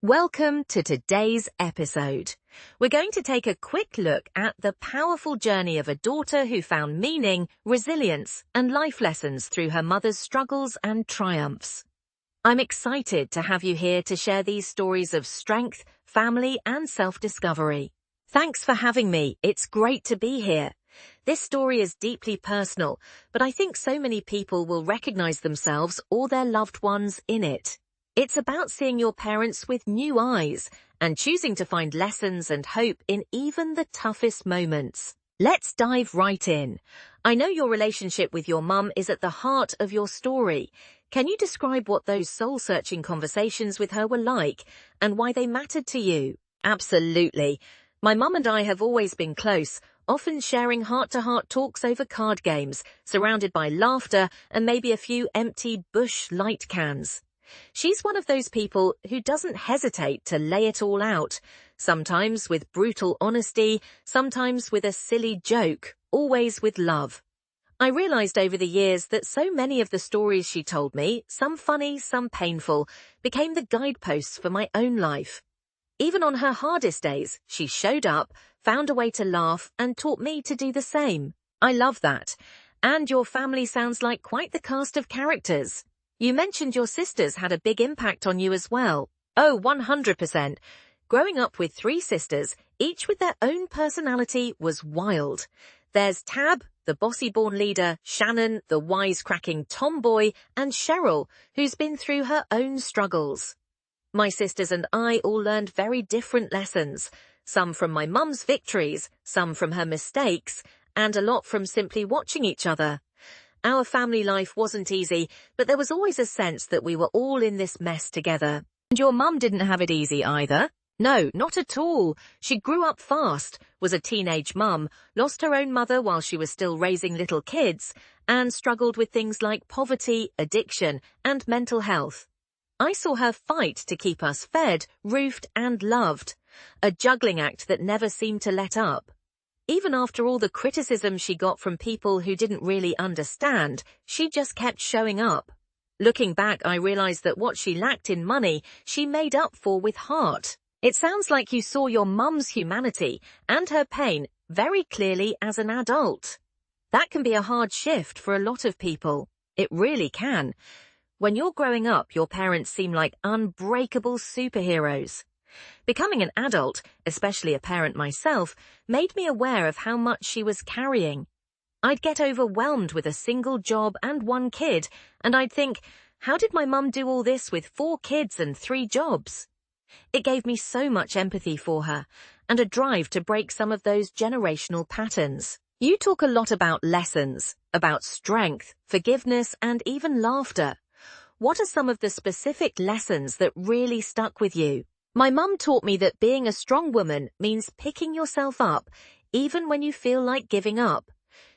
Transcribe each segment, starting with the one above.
Welcome to today's episode. We're going to take a quick look at the powerful journey of a daughter who found meaning, resilience, and life lessons through her mother's struggles and triumphs. I'm excited to have you here to share these stories of strength, family, and self-discovery. Thanks for having me. It's great to be here. This story is deeply personal, but I think so many people will recognize themselves or their loved ones in it. It's about seeing your parents with new eyes and choosing to find lessons and hope in even the toughest moments. Let's dive right in. I know your relationship with your mum is at the heart of your story. Can you describe what those soul-searching conversations with her were like and why they mattered to you? Absolutely. My mum and I have always been close, often sharing heart-to-heart talks over card games, surrounded by laughter and maybe a few empty Busch light cans. She's one of those people who doesn't hesitate to lay it all out, sometimes with brutal honesty, sometimes with a silly joke, always with love. I realized over the years that so many of the stories she told me, some funny, some painful, became the guideposts for my own life. Even on her hardest days, she showed up, found a way to laugh, and taught me to do the same. I love that. And your family sounds like quite the cast of characters. You mentioned your sisters had a big impact on you as well. Oh, 100%. Growing up with three sisters, each with their own personality, was wild. There's Tab, the bossy-born leader, Shannon, the wisecracking tomboy, and Cheryl, who's been through her own struggles. My sisters and I all learned very different lessons, some from my mum's victories, some from her mistakes, and a lot from simply watching each other. Our family life wasn't easy, but there was always a sense that we were all in this mess together. And your mum didn't have it easy either. No, not at all. She grew up fast, was a teenage mum, lost her own mother while she was still raising little kids, and struggled with things like poverty, addiction, and mental health. I saw her fight to keep us fed, roofed, and loved. A juggling act that never seemed to let up. Even after all the criticism she got from people who didn't really understand, she just kept showing up. Looking back, I realized that what she lacked in money, she made up for with heart. It sounds like you saw your mum's humanity and her pain very clearly as an adult. That can be a hard shift for a lot of people. It really can. When you're growing up, your parents seem like unbreakable superheroes. Becoming an adult, especially a parent myself, made me aware of how much she was carrying. I'd get overwhelmed with a single job and one kid, and I'd think, how did my mum do all this with 4 kids and 3 jobs? It gave me so much empathy for her, and a drive to break some of those generational patterns. You talk a lot about lessons, about strength, forgiveness, and even laughter. What are some of the specific lessons that really stuck with you? My mum taught me that being a strong woman means picking yourself up, even when you feel like giving up.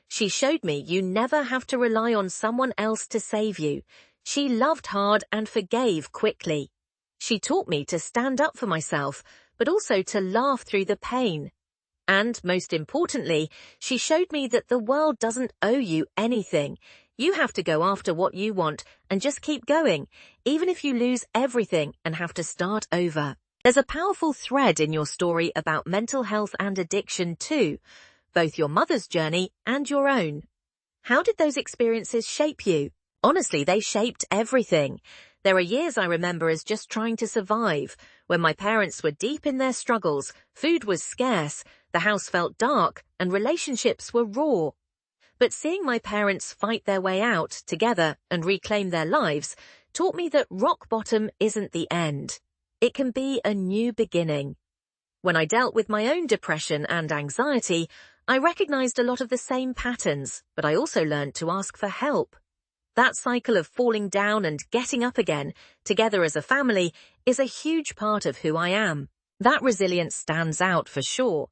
She showed me you never have to rely on someone else to save you. She loved hard and forgave quickly. She taught me to stand up for myself, but also to laugh through the pain. And, most importantly, she showed me that the world doesn't owe you anything. You have to go after what you want and just keep going, even if you lose everything and have to start over. There's a powerful thread in your story about mental health and addiction too, both your mother's journey and your own. How did those experiences shape you? Honestly, they shaped everything. There are years I remember as just trying to survive, when my parents were deep in their struggles, food was scarce, the house felt dark, and relationships were raw. But seeing my parents fight their way out together and reclaim their lives taught me that rock bottom isn't the end. It can be a new beginning. When I dealt with my own depression and anxiety, I recognized a lot of the same patterns, but I also learned to ask for help. That cycle of falling down and getting up again, together as a family, is a huge part of who I am. That resilience stands out for sure.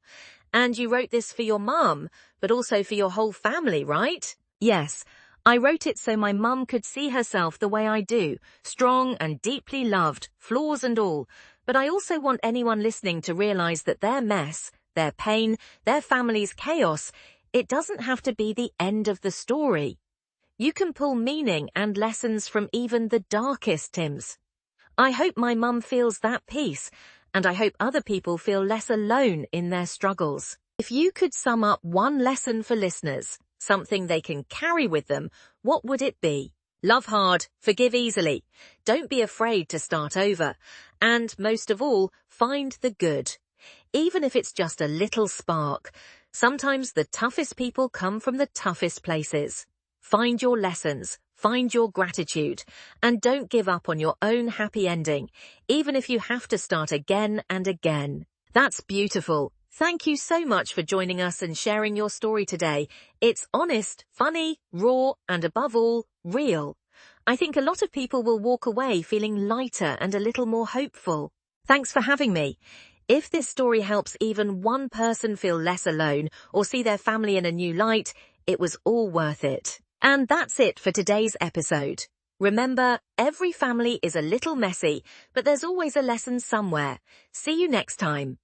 And you wrote this for your mum, but also for your whole family, right? Yes. I wrote it so my mum could see herself the way I do, strong and deeply loved, flaws and all. But I also want anyone listening to realize that their mess, their pain, their family's chaos, it doesn't have to be the end of the story. You can pull meaning and lessons from even the darkest Tims. I hope my mum feels that peace, and I hope other people feel less alone in their struggles. If you could sum up one lesson for listeners, something they can carry with them, what would it be? Love hard, forgive easily. Don't be afraid to start over. And most of all, find the good. Even if it's just a little spark. Sometimes the toughest people come from the toughest places. Find your lessons, find your gratitude, and don't give up on your own happy ending, even if you have to start again and again. That's beautiful. Thank you so much for joining us and sharing your story today. It's honest, funny, raw, and above all, real. I think a lot of people will walk away feeling lighter and a little more hopeful. Thanks for having me. If this story helps even one person feel less alone or see their family in a new light, it was all worth it. And that's it for today's episode. Remember, every family is a little messy, but there's always a lesson somewhere. See you next time.